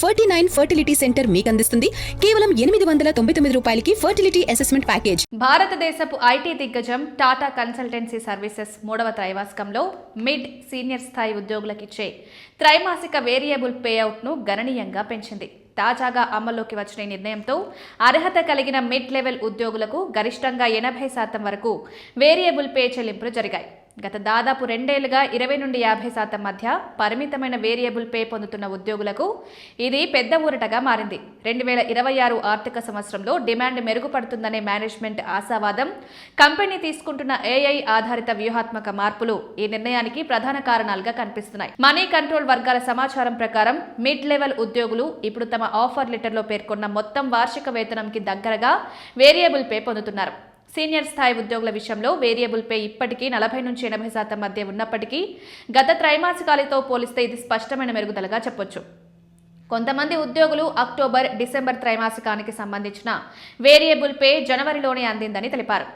49 fertility centre మీకు అందిస్తుంది కేవలం 899 రూపాయలకి ఫర్టిలిటీ అసెస్మెంట్ ప్యాకేజ్. భారతదేశపు ఐటీ దిగ్గజం టాటా కన్సల్టెన్సీ సర్వీసెస్ 3వ త్రైమాసికంలో మిడ్ సీనియర్ స్థాయి ఉద్యోగులకిచ్చే త్రైమాసిక వేరియబుల్ పేఅవుట్ను గణనీయంగా పెంచింది. తాజాగా అమల్లోకి వచ్చిన ఈ నిర్ణయంతో అర్హత కలిగిన మిడ్ లెవెల్ ఉద్యోగులకు గరిష్టంగా 80% వరకు వేరియబుల్ పే చెల్లింపులు జరిగాయి. గత దాదాపు 2 ఏళ్లుగా 20 నుండి 50% మధ్య పరిమితమైన వేరియబుల్ పే పొందుతున్న ఉద్యోగులకు ఇది పెద్ద ఊరటగా మారింది. 2026 ఆర్థిక సంవత్సరంలో డిమాండ్ మెరుగుపడుతుందనే మేనేజ్మెంట్ ఆశావాదం, కంపెనీ తీసుకుంటున్న ఏఐ ఆధారిత వ్యూహాత్మక మార్పులు ఈ నిర్ణయానికి ప్రధాన కారణాలుగా కనిపిస్తున్నాయి. మనీ కంట్రోల్ వర్గాల సమాచారం ప్రకారం మిడ్ లెవెల్ ఉద్యోగులు ఇప్పుడు తమ ఆఫర్ లెటర్లో పేర్కొన్న మొత్తం వార్షిక వేతనంకి దగ్గరగా వేరియబుల్ పే పొందుతున్నారు. సీనియర్ స్థాయి ఉద్యోగుల విషయంలో వేరియబుల్ పే ఇప్పటికీ 40 నుంచి 80% మధ్య ఉన్నప్పటికీ గత త్రైమాసికాలతో పోలిస్తే ఇది స్పష్టమైన మెరుగుదలగా చెప్పొచ్చు. కొంతమంది ఉద్యోగులు అక్టోబర్, డిసెంబర్ త్రైమాసికానికి సంబంధించిన వేరియబుల్ పే జనవరిలోనే అందిందని తెలిపారు.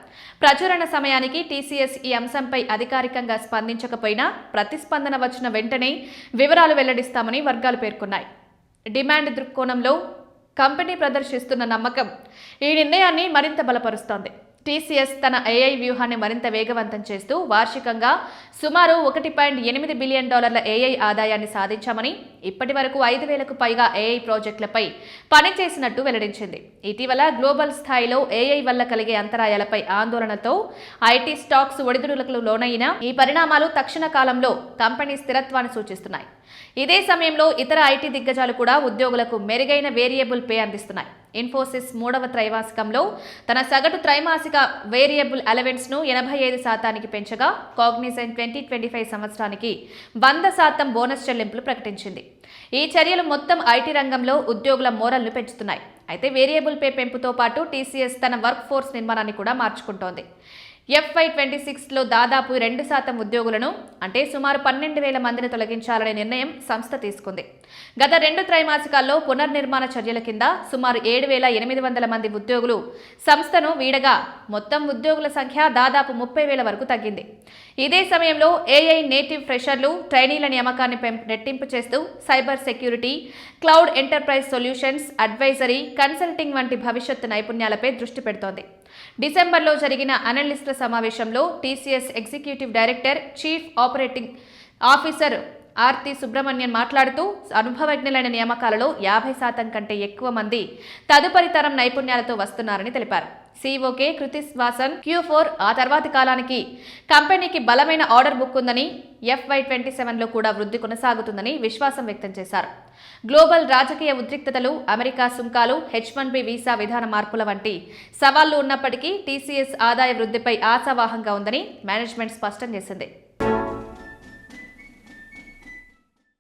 ప్రచురణ సమయానికి టీసీఎస్ ఈ అంశంపై అధికారికంగా స్పందించకపోయినా ప్రతిస్పందన వచ్చిన వెంటనే వివరాలు వెల్లడిస్తామని వర్గాలు పేర్కొన్నాయి. డిమాండ్ దృక్కోణంలో కంపెనీ ప్రదర్శిస్తున్న నమ్మకం ఈ నిర్ణయాన్ని మరింత బలపరుస్తోంది. టీసీఎస్ తన ఏఐ వ్యూహాన్ని మరింత వేగవంతం చేస్తూ వార్షికంగా సుమారు $1.8 బిలియన్ ఏఐ ఆదాయాన్ని సాధించామని, ఇప్పటి వరకు 5,000కు పైగా ఏఐ ప్రాజెక్టులపై పనిచేసినట్టు వెల్లడించింది. ఇటీవల గ్లోబల్ స్థాయిలో ఏఐ వల్ల కలిగే అంతరాయాలపై ఆందోళనతో ఐటీ స్టాక్స్ ఒడిదుడుకులకు లోనైన ఈ పరిణామాలు తక్షణ కాలంలో కంపెనీ స్థిరత్వాన్ని సూచిస్తున్నాయి. ఇదే సమయంలో ఇతర ఐటీ దిగ్గజాలు కూడా ఉద్యోగులకు మెరుగైన వేరియబుల్ పే అందిస్తున్నాయి. ఇన్ఫోసిస్ 3వ త్రైమాసికంలో తన సగటు త్రైమాసిక వేరియబుల్ అలవెన్స్ ను 85% పెంచగా, కాగ్నిజెంట్ 2025 సంవత్సరానికి 100% బోనస్ చెల్లింపులు ప్రకటించింది. ఈ చర్యలు మొత్తం ఐటీ రంగంలో ఉద్యోగుల మోరల్ను పెంచుతున్నాయి. అయితే వేరియబుల్ పే పెంపుతో పాటు టీసీఎస్ తన వర్క్ ఫోర్స్ నిర్మాణాన్ని కూడా మార్చుకుంటోంది. FY26లో దాదాపు 2% ఉద్యోగులను, అంటే సుమారు 12,000 మందిని తొలగించాలనే నిర్ణయం సంస్థ తీసుకుంది. గత 2 త్రైమాసికాల్లో పునర్నిర్మాణ చర్యల కింద సుమారు 7,800 మంది ఉద్యోగులు సంస్థను వీడగా మొత్తం ఉద్యోగుల సంఖ్య దాదాపు 30,000 వరకు తగ్గింది. ఇదే సమయంలో ఏఐ నేటివ్ ఫ్రెషర్లు, ట్రైనీల నియామకాన్ని రెట్టింపు చేస్తూ cyber security, cloud enterprise solutions, advisory, consulting వంటి భవిష్యత్తు నైపుణ్యాలపై దృష్టి పెడుతోంది. డిసెంబర్లో జరిగిన అనలిస్టుల సమావేశంలో TCS executive director, chief operating officer Aarti Subramanyan మాట్లాడుతూ, అనుభవజ్ఞులైన నియామకాలలో 50% కంటే ఎక్కువ మంది తదుపరి తరం నైపుణ్యాలతో వస్తున్నారని తెలిపారు. సీఓకే కృతిశ్వాసన్ Q4 ఆ తర్వాతి కాలానికి కంపెనీకి బలమైన ఆర్డర్ బుక్ ఉందని, FY27లో కూడా వృద్ధి కొనసాగుతుందని విశ్వాసం వ్యక్తం చేశారు. గ్లోబల్ రాజకీయ ఉద్రిక్తతలు, అమెరికా సుంకాలు, H1B వీసా విధాన మార్పుల వంటి సవాళ్లు ఉన్నప్పటికీ టీసీఎస్ ఆదాయ వృద్ధిపై ఆశావాహంగా ఉందని మేనేజ్మెంట్ స్పష్టం చేసింది.